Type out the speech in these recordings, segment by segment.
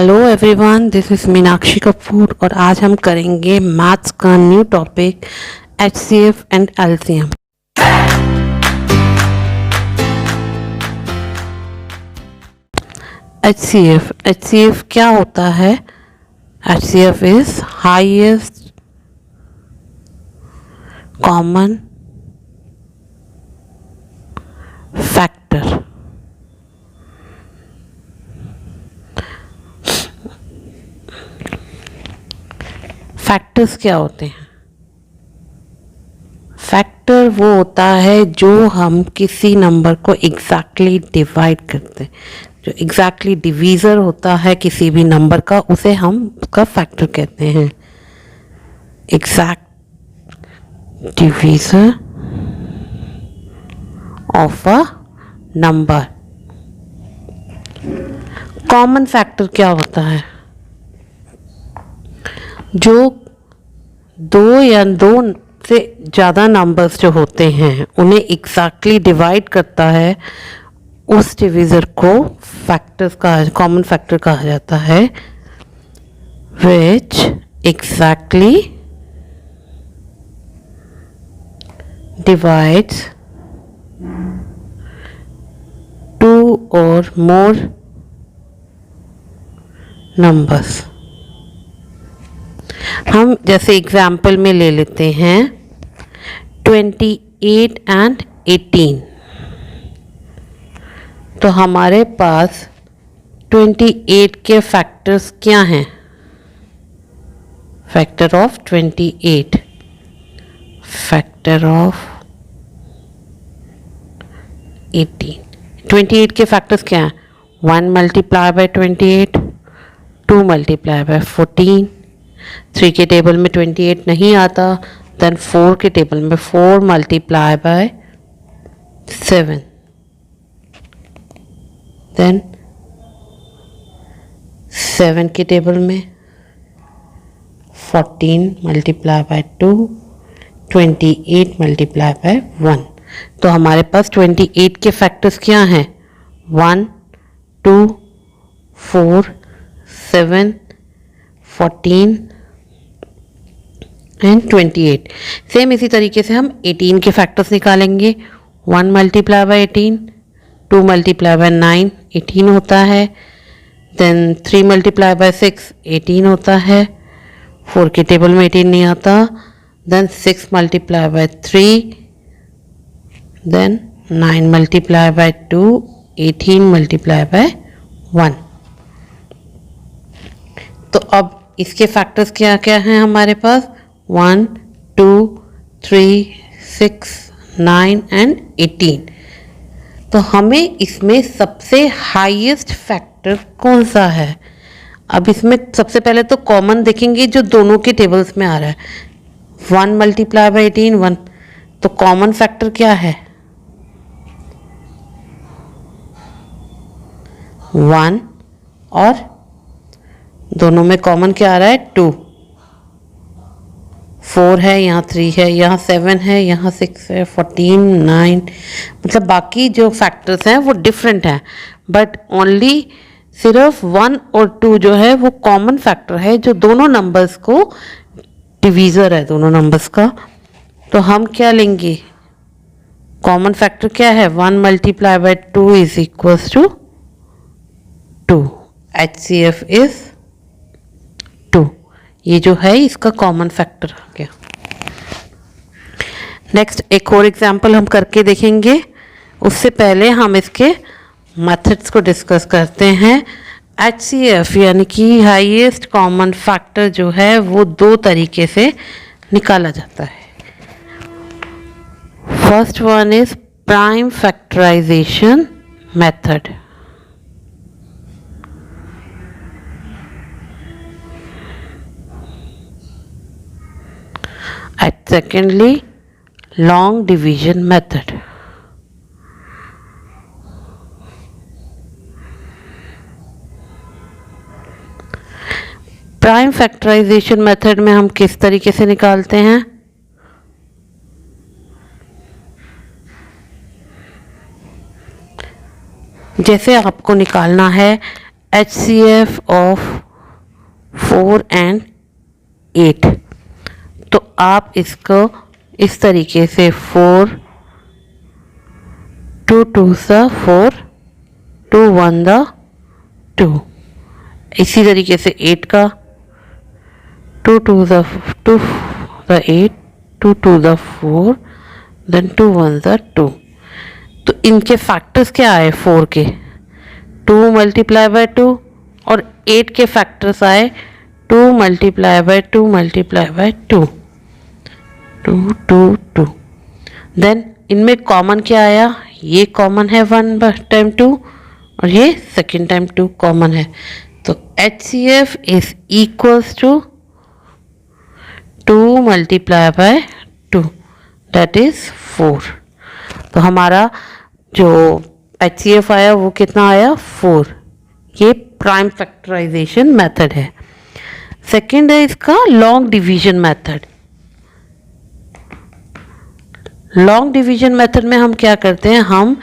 Hello everyone, this is Meenakshi Kapoor और आज हम करेंगे मैथ्स का new topic HCF and LCM. HCF क्या होता है? HCF is highest common factor. Factors क्या होते हैं? फैक्टर वो होता है जो हम किसी नंबर को एग्जैक्टली डिवाइड करते हैं। जो एग्जैक्टली डिवीज़र होता है किसी भी नंबर का, उसे हम उसका फैक्टर कहते हैं। Exact divisor of a number. Common factor क्या होता है? जो दो या दो से ज़्यादा नंबर्स जो होते हैं उन्हें एग्जैक्टली डिवाइड करता है, उस डिवीज़र को फैक्टर्स का कॉमन फैक्टर कहा जाता है। विच एग्जैक्टली डिवाइड्स टू और मोर नंबर्स। हम जैसे एग्जाम्पल में ले लेते हैं 28 एंड 18। तो हमारे पास 28 के फैक्टर्स क्या हैं? Factor of 28, factor of 18। 28 के फैक्टर्स क्या हैं? 1 मल्टीप्लाई बाय 28, 2 मल्टीप्लाई बाय 14। 3 के टेबल में 28 नहीं आता, देन 4 के टेबल में 4 मल्टीप्लाई बाय 7, देन 7 के टेबल में 14 मल्टीप्लाई बाय 2, 28 मल्टीप्लाई बाय 1। तो हमारे पास 28 के फैक्टर्स क्या हैं? 1, 2, 4, 7, 14 एंड 28। सेम इसी तरीके से हम 18 के फैक्टर्स निकालेंगे। 1 मल्टीप्लाई बाय 18, 2 मल्टीप्लाई बाय 9 18 होता है, देन 3 मल्टीप्लाई बाय 6 18 होता है, 4 के टेबल में 18 नहीं आता, then 6 multiply by 3, then 9 multiply by 2, 18 multiply by 1। तो अब इसके फैक्टर्स क्या क्या हैं हमारे पास? 1, 2, 3, 6, 9 एंड 18। तो हमें इसमें सबसे हाईएस्ट फैक्टर कौन सा है? अब इसमें सबसे पहले तो कॉमन देखेंगे जो दोनों के टेबल्स में आ रहा है। 1 मल्टीप्लाई बाय 18 1। तो कॉमन फैक्टर क्या है? 1 और दोनों में कॉमन क्या आ रहा है? 2। 4 है, यहाँ 3 है, यहाँ 7 है, यहाँ 6 है, 14, 9। मतलब बाकी जो फैक्टर्स हैं वो डिफरेंट हैं, बट ओनली सिर्फ 1 और 2 जो है वो कॉमन फैक्टर है, जो दोनों नंबर्स को डिवीज़र है दोनों नंबर्स का। तो हम क्या लेंगे? कॉमन फैक्टर क्या है? 1 multiply by 2 is equals to 2। HCF is 2। ये जो है इसका कॉमन फैक्टर आ गया। नेक्स्ट एक और एग्जांपल हम करके देखेंगे। उससे पहले हम इसके मेथड्स को डिस्कस करते हैं। HCF यानी कि हाईएस्ट कॉमन फैक्टर जो है वो दो तरीके से निकाला जाता है। First one is prime factorisation method. And secondly, long division method. Prime factorisation method में हम किस तरीके से निकालते हैं? जैसे आपको निकालना है HCF ऑफ 4 एंड 8। तो आप इसको इस तरीके से 4 2 2 सा 4 2 1 द 2, इसी तरीके से 8 का 2 2 द 2 द 8 2 2 द 4 देन 2 1 द 2। तो इनके फैक्टर्स क्या आए 4 के 2 मल्टीप्लाई बाय 2 और 8 के फैक्टर्स आए 2 multiply by 2 multiply by 2 2 2 2। Then इनमें कॉमन क्या आया, ये कॉमन है 1 टाइम 2 और ये सेकेंड टाइम 2 कॉमन है। तो HCF is equals to 2 multiply by 2 that is 4। तो हमारा जो HCF आया वो कितना आया 4। ये प्राइम फैक्टराइजेशन मेथड है। सेकंड है इसका long division method. Long division method में हम क्या करते हैं, हम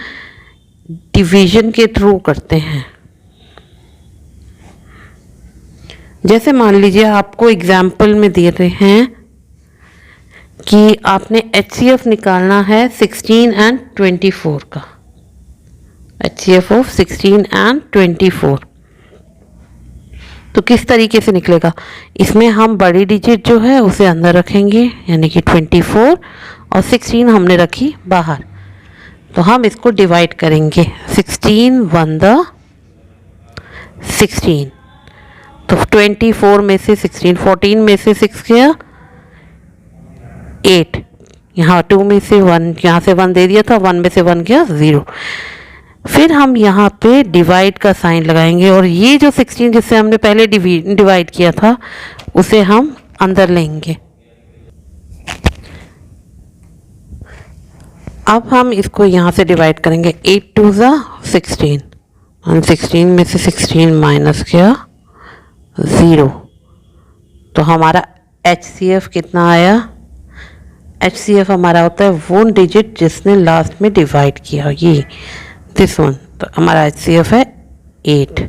डिवीजन के थ्रू करते हैं। जैसे मान लीजिए आपको एग्जाम्पल में दिए रहे हैं कि आपने HCF निकालना है 16 एंड 24 का, HCF ऑफ 16 एंड 24। तो किस तरीके से निकलेगा, इसमें हम बड़ी डिजिट जो है उसे अंदर रखेंगे यानी कि 24 और 16 हमने रखी बाहर। तो हम इसको डिवाइड करेंगे 16 1 द 16। तो 24 में से 16 14 में से 6 गया 8, यहाँ 2 में से 1, यहाँ से 1 दे दिया था, 1 में से 1 गया 0। फिर हम यहाँ पे डिवाइड का साइन लगाएंगे और ये जो 16 जिससे हमने पहले डिवाइड किया था उसे हम अंदर लेंगे। अब हम इसको यहाँ से डिवाइड करेंगे 8 2 ज़ा 16 और 16 में से 16 माइनस किया 0। तो हमारा HCF कितना आया, HCF हमारा होता है वो डिजिट जिसने लास्ट में डिवाइड किया, ये दिस वन। तो हमारा HCF है 8।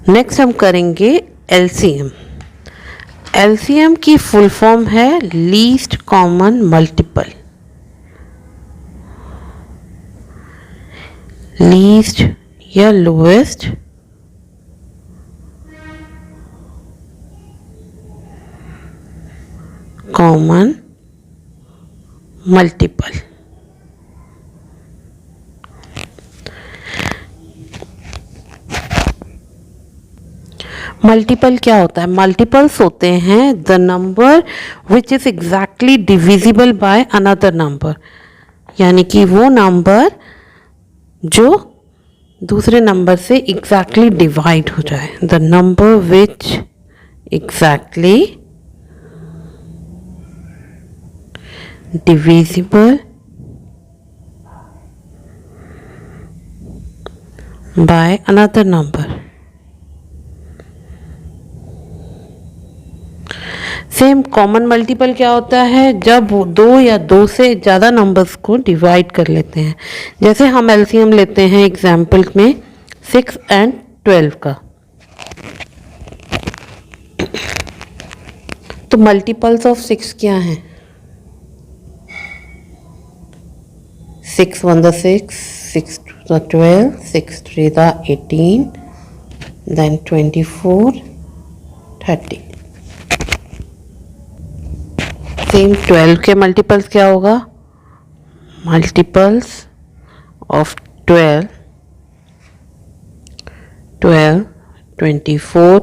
नेक्स्ट हम करेंगे LCM। LCM की फुल फॉर्म है लीस्ट कॉमन मल्टीपल। लीस्ट या लोएस्ट कॉमन मल्टीपल। मल्टीपल क्या होता है, मल्टीपल्स होते हैं the number which is exactly divisible by another number, यानी कि वो नंबर जो दूसरे नंबर से एग्जैक्टली डिवाइड हो जाए। The number which exactly divisible by another number। Same common multiple क्या होता है, जब दो या दो से ज़्यादा नंबर्स को डिवाइड कर लेते हैं। जैसे हम LCM लेते हैं एग्जाम्पल में 6 एंड 12 का। तो मल्टीपल्स ऑफ 6 क्या हैं, 6 1 the 6, 6 2 the 12, 6 3 the 18, then 24, 30। Same 12 के मल्टीपल्स क्या होगा, मल्टीपल्स ऑफ 12 12 24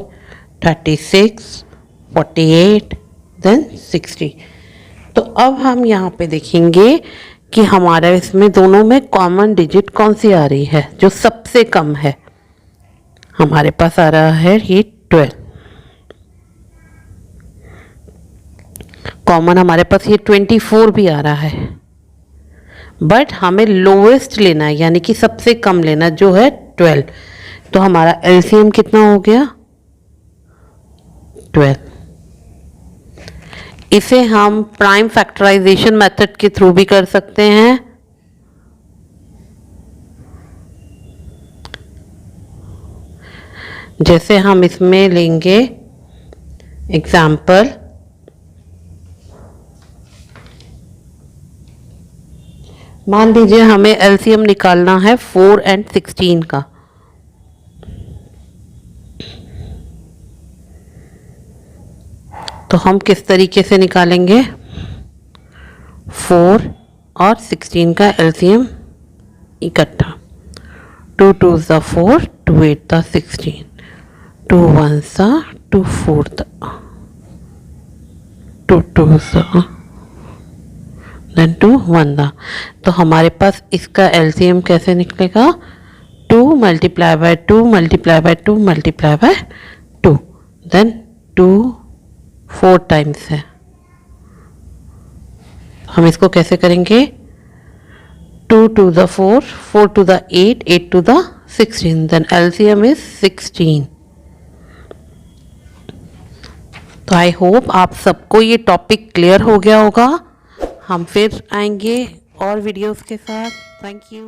36 48 देन 60। तो अब हम यहाँ पे देखेंगे कि हमारा इसमें दोनों में कॉमन डिजिट कौन सी आ रही है, जो सबसे कम है। हमारे पास आ रहा है ये 12। कॉमन हमारे पास ये 24 भी आ रहा है, बट हमें लोएस्ट लेना है यानी कि सबसे कम लेना जो है 12। तो हमारा LCM कितना हो गया 12। इसे हम प्राइम फैक्टराइजेशन मेथड के थ्रू भी कर सकते हैं। जैसे हम इसमें लेंगे एग्जाम्पल, मान लीजिए हमें एलसीएम निकालना है 4 and 16 का। तो हम किस तरीके से निकालेंगे? 4 और 16 का एलसीएम इकट्ठा। 2 2s are 4, 2 8s are 16, 2 1s are 2 4s, 2 2s are then 2 1 दा। तो हमारे पास इसका एलसीएम कैसे निकलेगा? 2 multiply by 2 multiply by 2 multiply by 2, then 2 4 times है। हम इसको कैसे करेंगे? 2 to the 4, 4 to the 8, 8 to the 16, then LCM is 16। तो आई होप आप सबको ये टॉपिक क्लियर हो गया होगा। हम फिर आएंगे और वीडियोस के साथ। Thank you.